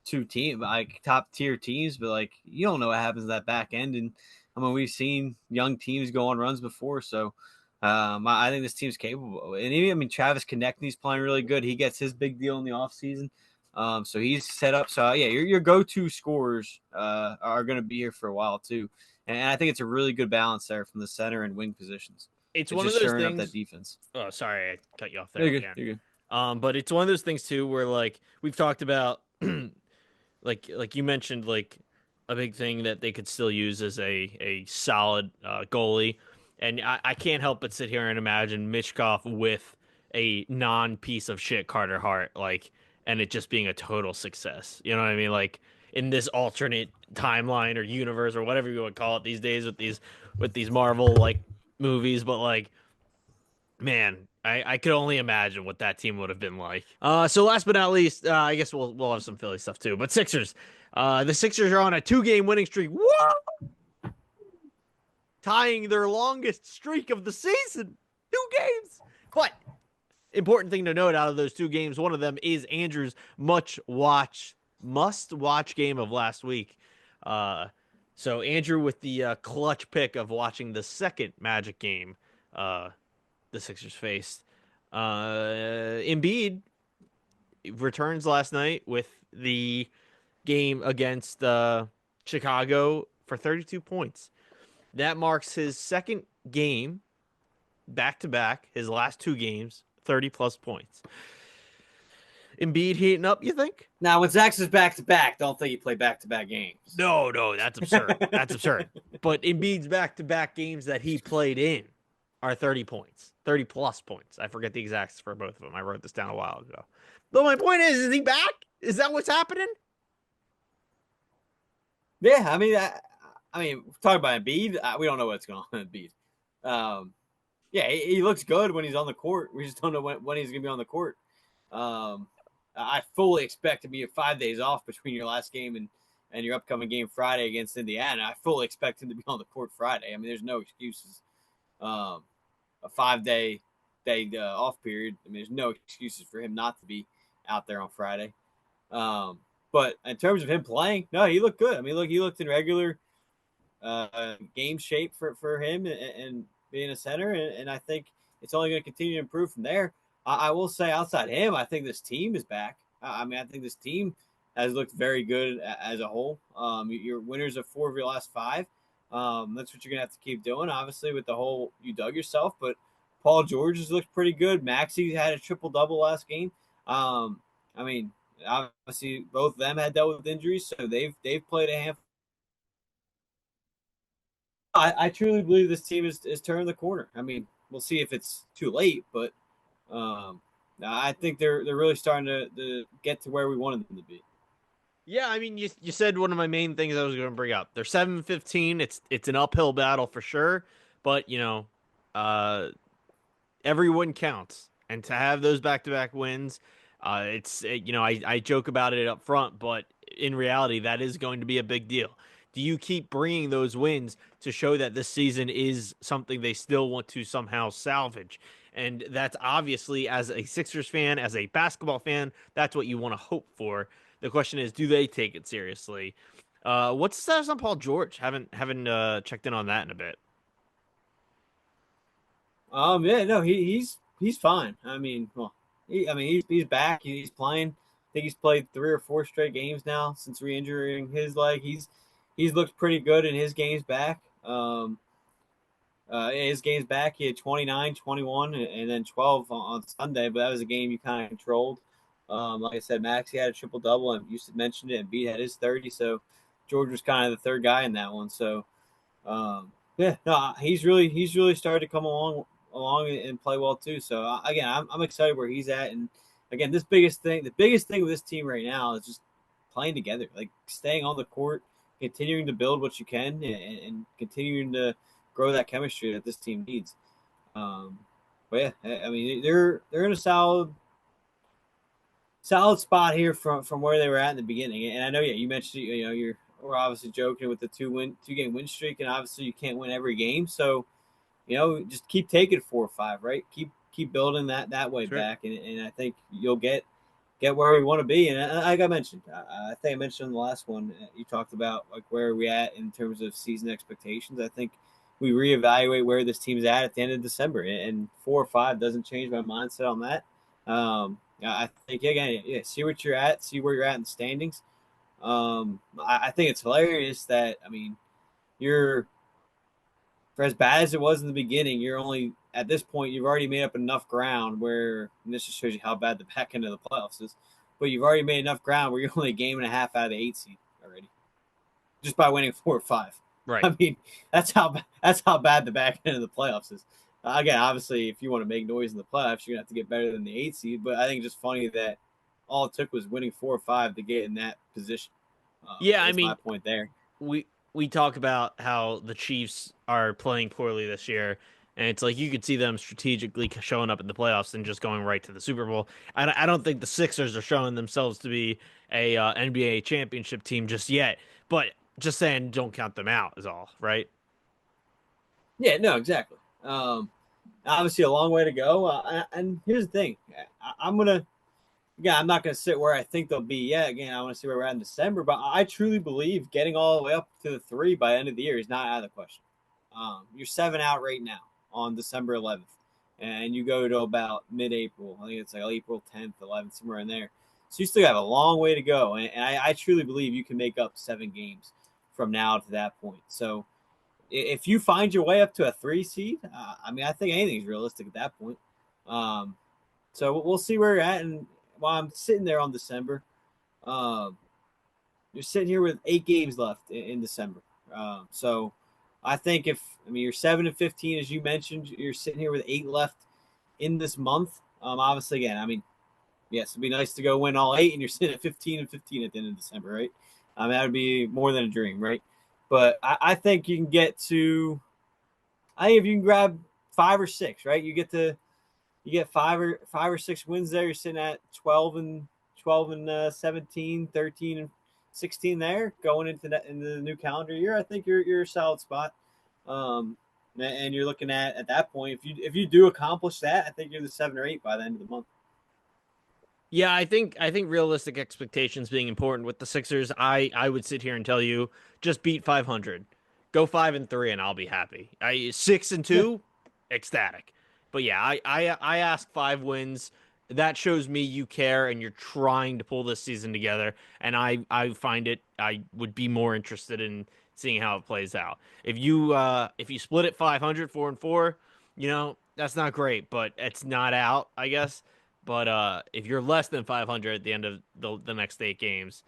2 team, like top tier teams, but like you don't know what happens at that back end. And I mean, we've seen young teams go on runs before, so I think this team's capable. And even, I mean, Travis Konechny's playing really good. He gets his big deal in the offseason. So he's set up. So yeah, your go-to scorers are going to be here for a while too. And I think it's a really good balance there from the center and wing positions. It's It's one of just those shoring up that things. defense. Oh, sorry, I cut you off there You're good. again. You're good. But it's one of those things too where like we've talked about like you mentioned like a big thing that they could still use as a solid goalie. And I can't help but sit here and imagine Mitchkov with a non piece of shit Carter Hart, like, and it just being a total success. You know what I mean? Like in this alternate timeline or universe or whatever you would call it these days with these Marvel like movies, but like man, I could only imagine what that team would have been like. So last but not least, I guess we'll have some Philly stuff too. But Sixers, the Sixers are on a 2-game winning streak. Whoa! Tying their longest streak of the season, 2 games. But important thing to note out of those 2 games, one of them is Andrew's must watch game of last week. So Andrew with the clutch pick of watching the second Magic game. The Sixers faced. Embiid returns last night with the game against Chicago for 32 points. That marks his second game back to back, his last 2 games, 30 plus points. Embiid heating up, you think? Now, when Zach says back to back, don't think he played back to back games. No, that's absurd. That's absurd. But Embiid's back to back games that he played in are 30 points, 30 plus points. I forget the exacts for both of them. I wrote this down a while ago. But my point is he back? Is that what's happening? Yeah, I mean, talking about Embiid, we don't know what's going on with Embiid. Yeah, he looks good when he's on the court. We just don't know when he's going to be on the court. I fully expect to be 5 days off between your last game and your upcoming game Friday against Indiana. I fully expect him to be on the court Friday. I mean, there's no excuses. A 5-day off period. I mean, there's no excuses for him not to be out there on Friday. But in terms of him playing, no, he looked good. I mean, look, he looked in regular game shape for him and being a center, and I think it's only going to continue to improve from there. I will say, outside him, I think this team is back. I mean, I think this team has looked very good as a whole. You're winners of 4 of your last 5. That's what you're going to have to keep doing. Obviously, with the whole, you dug yourself, but Paul George has looked pretty good. Maxey had a triple double last game. I mean, obviously both of them had dealt with injuries, so they've played a handful. I truly believe this team is turning the corner. I mean, we'll see if it's too late, but um, I think they're really starting to get to where we wanted them to be. Yeah, I mean, you said one of my main things I was going to bring up. They're 7-15. It's an uphill battle for sure, but uh, every win counts, and to have those back-to-back wins, I joke about it up front, but in reality, that is going to be a big deal. Do you keep bringing those wins to show that this season is something they still want to somehow salvage? And that's obviously, as a Sixers fan, as a basketball fan, that's what you want to hope for. The question is, do they take it seriously? What's the status on Paul George? Haven't checked in on that in a bit. Yeah, no, he's fine. I mean, well, he's back. He's playing. I think he's played 3 or 4 straight games now since re-injuring his leg. He's looked pretty good in his games back. His games back, he had 29, 21, and then 12 on Sunday, but that was a game you kind of controlled. Like I said, Max, he had a triple double, and you mentioned it, and Beat had his 30. So George was kind of the third guy in that one. So yeah, no, he's really started to come along and play well too. So again, I'm excited where he's at, and again, the biggest thing with this team right now is just playing together, like staying on the court, continuing to build what you can, and continuing to grow that chemistry that this team needs. Um, but yeah, I mean they're in a solid spot here from where they were at in the beginning. And I know, yeah, you mentioned we're obviously joking with the 2 game win streak, and obviously you can't win every game, so just keep taking 4 or 5, right? Keep building that way Sure. back, and I think you'll get where we want to be. And like I mentioned, I think I mentioned in the last one, you talked about like where are we at in terms of season expectations. I think we reevaluate where this team's at the end of December, and 4 or 5 doesn't change my mindset on that. I think again, yeah, see what you're at, see where you're at in the standings. I think it's hilarious that you're for as bad as it was in the beginning, you're only at this point you've already made up enough ground where, and this just shows you how bad the back end of the playoffs is. But you've already made enough ground where you're only a game and a half out of the 8 seed already, just by winning 4 or 5. Right. I mean, that's how bad the back end of the playoffs is. Again, obviously, if you want to make noise in the playoffs, you're gonna have to get better than the 8 seed. But I think it's just funny that all it took was winning 4 or 5 to get in that position. Yeah, I That's my mean, point there. we talk about how the Chiefs are playing poorly this year, and it's like you could see them strategically showing up in the playoffs and just going right to the Super Bowl. I don't think the Sixers are showing themselves to be a NBA championship team just yet, but just saying, don't count them out is all, right? Yeah, no, exactly. Obviously, a long way to go. And here's the thing: I'm not gonna sit where I think they'll be yet. Again, I want to see where we're at in December, but I truly believe getting all the way up to the 3 by the end of the year is not out of the question. You're 7 out right now on December 11th, and you go to about mid-April. I think it's like April 10th, 11th, somewhere in there. So you still have a long way to go, and I truly believe you can make up 7 games from now to that point. So if you find your way up to a 3 seed, I think anything's realistic at that point. Um, so we'll see where you're at. And while I'm sitting there on December, um, you're sitting here with 8 games left in December. So I think you're 7-15 as you mentioned, you're sitting here with 8 left in this month. Obviously, again, yes, it'd be nice to go win all 8, and you're sitting at 15-15 at the end of December, right? That would be more than a dream, right? But I think you can get to. I think if you can grab 5 or 6, right? You get 5 or 6 wins there. You're sitting at 12 and 17, 13 and 16 there going into the new calendar year. I think you're a solid spot. And you're looking at that point, if you do accomplish that, I think you're the 7 or 8 by the end of the month. Yeah, I think realistic expectations being important with the Sixers. I would sit here and tell you just beat 500, go 5-3, and I'll be happy. I six and Yeah. two, ecstatic. But yeah, I ask 5 wins. That shows me you care and you're trying to pull this season together. And I find it. I would be more interested in seeing how it plays out. If you split it 500, 4-4, That's not great, but it's not out, I guess. But if you're less than 500 at the end of the next 8 games,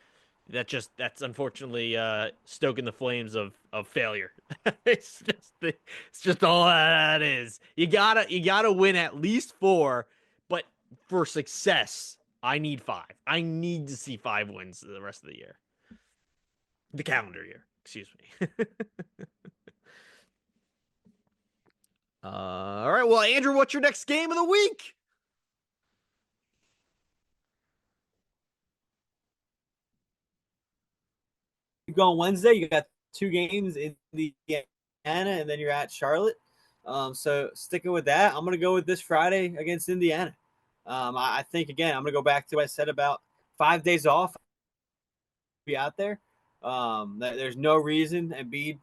that's unfortunately stoking the flames of failure. It's just all that is. You gotta win at least 4, but for success, I need 5. I need to see 5 wins the rest of the year, the calendar year. Excuse me. All right. Well, Andrew, what's your next game of the week? You go on Wednesday. You got 2 games in Indiana, and then you're at Charlotte. So sticking with that, I'm going to go with this Friday against Indiana. I think again, I'm going to go back to what I said about 5 days off. Be out there. There's no reason Embiid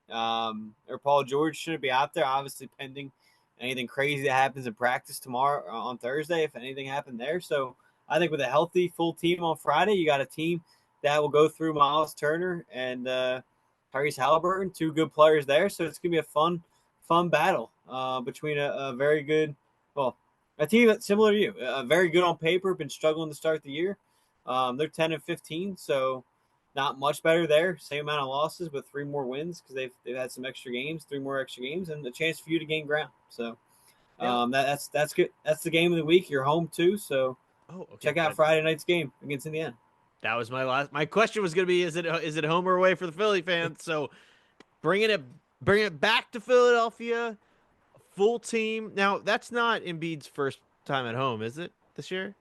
or Paul George shouldn't be out there. Obviously, pending anything crazy that happens in practice tomorrow on Thursday, if anything happened there. So I think with a healthy full team on Friday, you got a team that will go through Miles Turner and Tyrese Halliburton, 2 good players there. So it's gonna be a fun battle between a very good, well, a team that's similar to you, very good on paper, been struggling to start the year. They're 10-15, so not much better there. Same amount of losses, but 3 more wins because they've had some extra games, 3 more extra games, and a chance for you to gain ground. So that's good. That's the game of the week. You're home too, so Okay. check out Friday night's game against Indiana. That was my last. My question was going to be: is it home or away for the Philly fans? So bring it back to Philadelphia, full team. Now that's not Embiid's first time at home, is it? This year?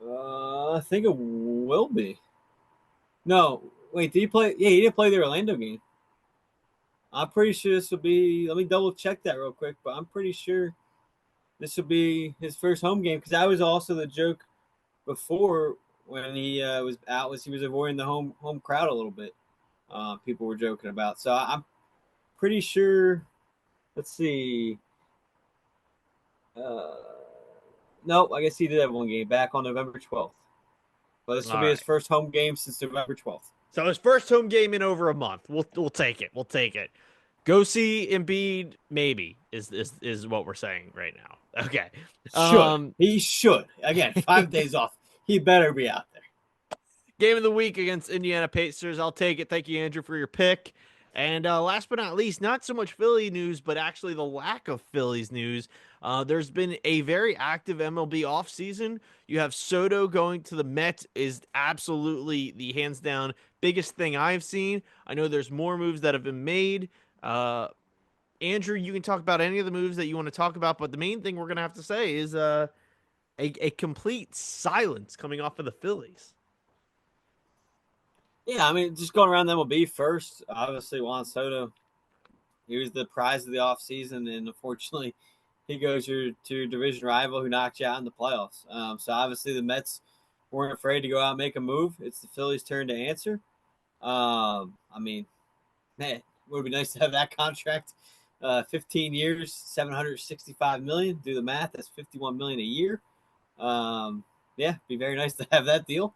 I think it will be. No, wait. Did he play? Yeah, he didn't play the Orlando game. I'm pretty sure this will be. Let me double check that real quick, but I'm pretty sure this will be his first home game because that was also the joke before when he was out was he was avoiding the home crowd a little bit. People were joking about. So I'm pretty sure. Let's see. Uh, nope, I guess he did have 1 game back on November 12th. But this will All be his right. first home game since November 12th. So his first home game in over a month. We'll take it. We'll take it. Go see Embiid. Maybe is what we're saying right now. Okay. He should. Again, 5 days off. He better be out there. Game of the week against Indiana Pacers. I'll take it. Thank you, Andrew, for your pick. And last but not least, not so much Philly news, but actually the lack of Phillies news. There's been a very active MLB offseason. You have Soto going to the Mets is absolutely the hands down biggest thing I've seen. I know there's more moves that have been made. Andrew, you can talk about any of the moves that you want to talk about, but the main thing we're going to have to say is a complete silence coming off of the Phillies. Yeah, I mean, just going around the MLB first, obviously Juan Soto, he was the prize of the offseason, and unfortunately, he goes to a division rival who knocked you out in the playoffs. So obviously the Mets weren't afraid to go out and make a move. It's the Phillies' turn to answer. I mean, man, it would be nice to have that contract. 15 years, 765 million. Do the math. That's 51 million a year. Yeah, be very nice to have that deal.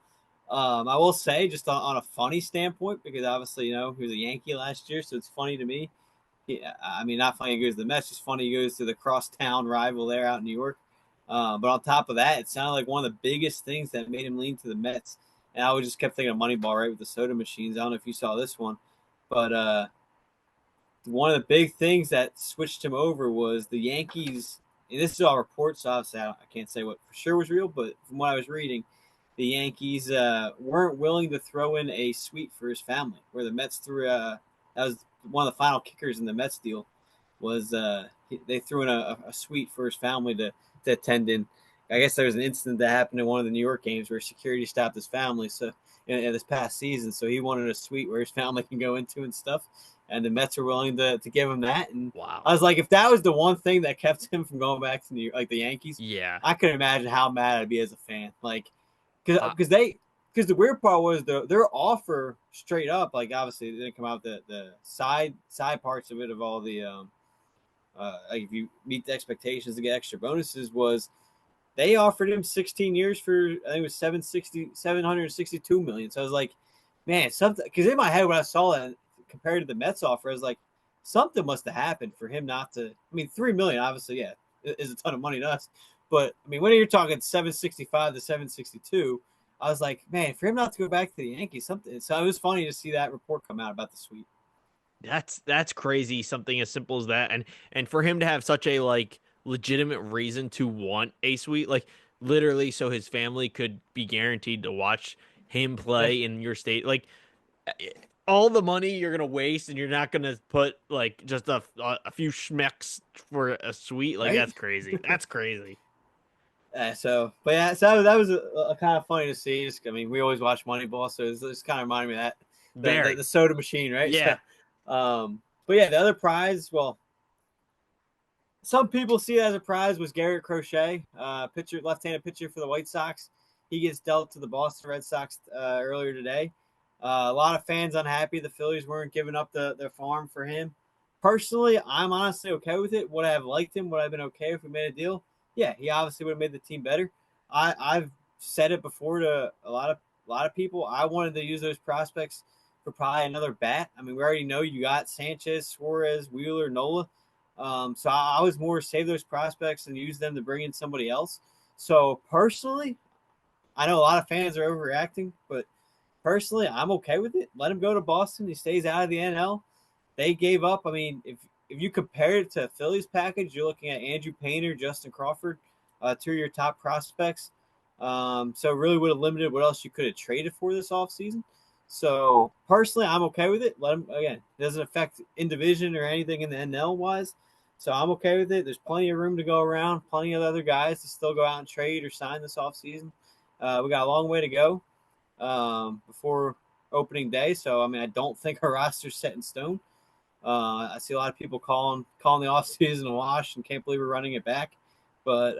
I will say, just on a funny standpoint, because obviously, he was a Yankee last year, so it's funny to me. I mean, not funny he goes to the Mets, just funny he goes to the crosstown rival there out in New York. But on top of that, it sounded like one of the biggest things that made him lean to the Mets. And I just kept thinking of Moneyball, right, with the soda machines. I don't know if you saw this one. But one of the big things that switched him over was the Yankees. And this is all reports, so obviously I can't say what for sure was real, but from what I was reading, the Yankees weren't willing to throw in a suite for his family, where the Mets threw that was one of the final kickers in the Mets deal was they threw in a suite for his family to attend in. I guess there was an incident that happened in one of the New York games where security stopped his family. So in this past season, so he wanted a suite where his family can go into and stuff. And the Mets were willing to give him that. And Wow. I was like, if that was the one thing that kept him from going back to New York, like the Yankees, Yeah. I could imagine how mad I'd be as a fan. Like, because the weird part was their offer straight up, like obviously they didn't come out the side parts of it of all the like if you meet the expectations to get extra bonuses was they offered him 16 years for I think it was 762 million. So I was like, man, something because in my head when I saw that compared to the Mets offer, I was like, something must have happened for him not to. I mean, 3 million, obviously, yeah, is a ton of money to us. But I mean, when you're talking 765 to 762, I was like, man, for him not to go back to the Yankees, something. So it was funny to see that report come out about the sweep. That's crazy. Something as simple as that, and for him to have such a like legitimate reason to want a suite, like literally, so his family could be guaranteed to watch him Yeah, play in your state, like all the money you're gonna waste, and you're not gonna put like just a few schmecks for a suite, like right. that's crazy. That's crazy. But yeah, so that was a kind of funny to see. Just, I mean, we always watch Moneyball, so it's kind of reminded me of that the Very. soda machine, right? Yeah. But yeah, the other prize, well, some people see it as a prize was Garrett Crochet, pitcher, left-handed pitcher for the White Sox. He gets dealt to the Boston Red Sox earlier today. A lot of fans unhappy the Phillies weren't giving up their farm for him. Personally, I'm honestly okay with it. Would I have liked him? Would I have been okay if we made a deal? Yeah, he obviously would have made the team better. I've said it before to a lot of people. I wanted to use those prospects for probably another bat. I mean, we already know you got Sanchez, Suarez, Wheeler, Nola. So I was more save those prospects and use them to bring in somebody else. So personally, I know a lot of fans are overreacting, but personally, I'm okay with it. Let him go to Boston. He stays out of the NL. They gave up. I mean, if you compare it to Phillies package, you're looking at Andrew Painter, Justin Crawford, two of your top prospects. So really would have limited what else you could have traded for this offseason. So personally, I'm okay with it. Let him again. It doesn't affect in division or anything in the NL wise. So I'm okay with it. There's plenty of room to go around. Plenty of other guys to still go out and trade or sign this offseason. We got a long way to go before opening day. So I mean, I don't think our roster's set in stone. I see a lot of people calling the offseason a wash and can't believe we're running it back, but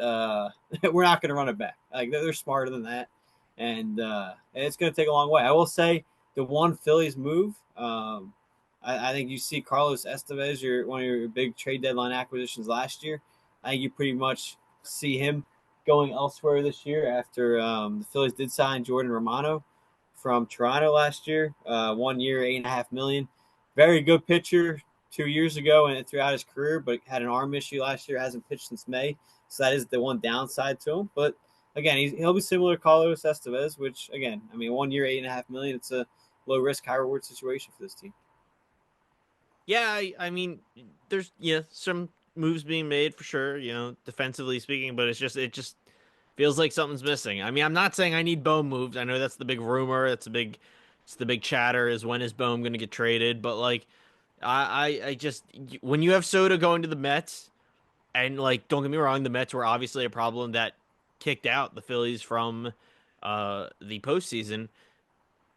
we're not going to run it back. Like they're smarter than that, and it's going to take a long way. I will say the one Phillies move. I think you see Carlos Estevez, one of your big trade deadline acquisitions last year. I think you pretty much see him going elsewhere this year after the Phillies did sign Jordan Romano from Toronto last year. 1 year, $8.5 million. Very good pitcher 2 years ago and throughout his career, but had an arm issue last year. Hasn't pitched since May, so that is the one downside to him. But again, he'll be similar to Carlos Estevez, which again, I mean, 1 year, $8.5 million. It's a low risk, high reward situation for this team. Yeah, I mean, there's some moves being made for sure, defensively speaking, but it just feels like something's missing. I mean, I'm not saying I need Bohm moved. I know that's the big rumor. It's the big chatter is when is Bohm going to get traded. But like, I just when you have Soda going to the Mets, and like, don't get me wrong, the Mets were obviously a problem that kicked out the Phillies from the postseason.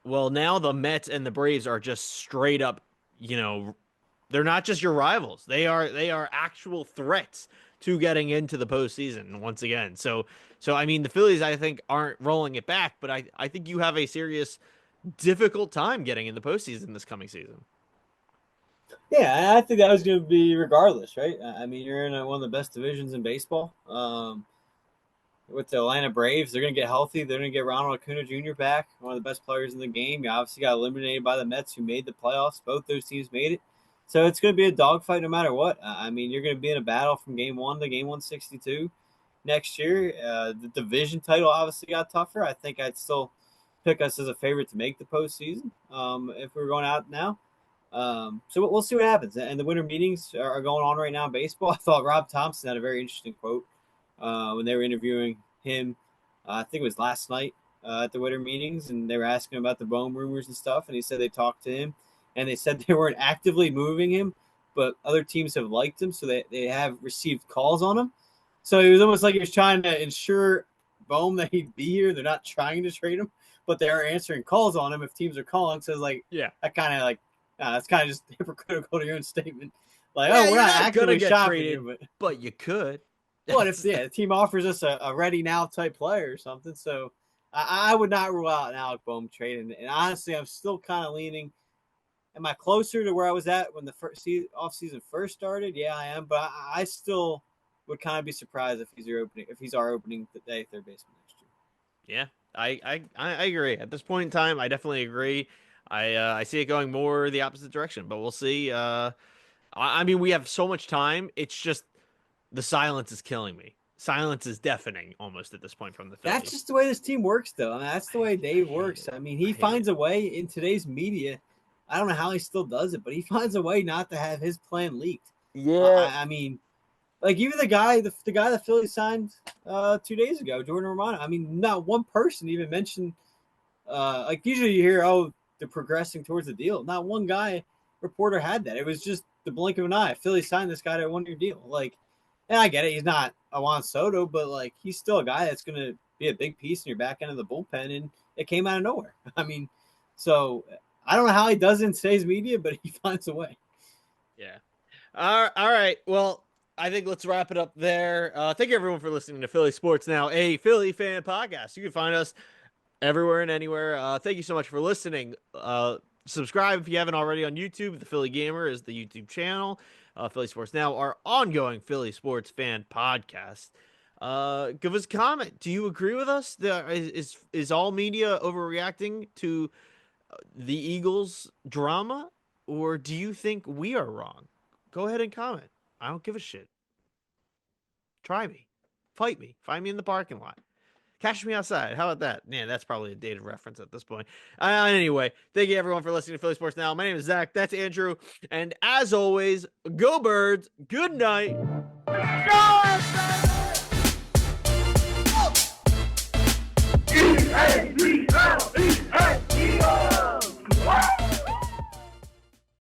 Well, now the Mets and the Braves are just straight up, you know, they're not just your rivals. They are actual threats to getting into the postseason once again. So I mean the Phillies I think aren't rolling it back, but I think you have a serious difficult time getting in the postseason this coming season. Yeah, I think that was going to be regardless, right? I mean, you're in one of the best divisions in baseball. With the Atlanta Braves, they're going to get healthy. They're going to get Ronald Acuna Jr. back, one of the best players in the game. You obviously got eliminated by the Mets, who made the playoffs. Both those teams made it. So it's going to be a dogfight no matter what. I mean, you're going to be in a battle from game one to game 162 next year. The division title obviously got tougher. I think I'd still pick us as a favorite to make the postseason if we were going out now. So we'll see what happens. And the winter meetings are going on right now in baseball. I thought Rob Thompson had a very interesting quote when they were interviewing him. I think it was last night at the winter meetings, and they were asking about the Bohm rumors and stuff. And he said they talked to him, and they said they weren't actively moving him, but other teams have liked him, so they have received calls on him. So it was almost like he was trying to ensure Bohm that he'd be here. They're not trying to trade him, but they are answering calls on him if teams are calling. So it's like Yeah. I kind of like that's kind of just hypocritical to your own statement. Like, Yeah, oh, we're you're not not gonna actively get shopping traded, you, but you could. but if That's the team offers us a ready now type player or something, so I would not rule out an Alec Bohm trade. And honestly, I'm still kind of leaning. Am I closer to where I was at when the off season first started? Yeah, I am, but I still would kind of be surprised if he's our opening day third baseman next year. Yeah, I agree. At this point in time, I definitely agree. I see it going more the opposite direction, but we'll see. I mean, we have so much time. It's just the silence is killing me. Silence is deafening almost at this point from the That's Phillies. just the way this team works, though. I mean, that's the way I Dave hate works. it. I mean, I he hate finds it. a way in today's media. I don't know how he still does it, but he finds a way not to have his plan leaked. Yeah. I mean, like even the guy the Phillies signed 2 days ago, Jordan Romano. I mean, not one person even mentioned. Like usually you hear, oh, they're progressing towards the deal. Not one reporter had that. It was just the blink of an eye. Philly signed this guy to a 1 year deal. Like, and I get it. He's not a Juan Soto, but like he's still a guy that's going to be a big piece in your back end of the bullpen, and it came out of nowhere. I mean, so I don't know how he does it in today's media, but he finds a way. Yeah. All right. Well, I think let's wrap it up there. Thank you everyone for listening to Philly Sports Now, a Philly fan podcast. You can find us everywhere and anywhere. Thank you so much for listening. Subscribe if you haven't already on YouTube. The Philly Gamer is the YouTube channel. Philly Sports Now, our ongoing Philly sports fan podcast. Give us a comment. Do you agree with us? Is all media overreacting to the Eagles drama, or do you think we are wrong? Go ahead and comment. I don't give a shit. Try me. Fight me. Find me in the parking lot. Catch me outside. How about that? Man, that's probably a dated reference at this point. Anyway, thank you everyone for listening to Philly Sports Now. My name is Zach. That's Andrew. And as always, go Birds. Good night. Go,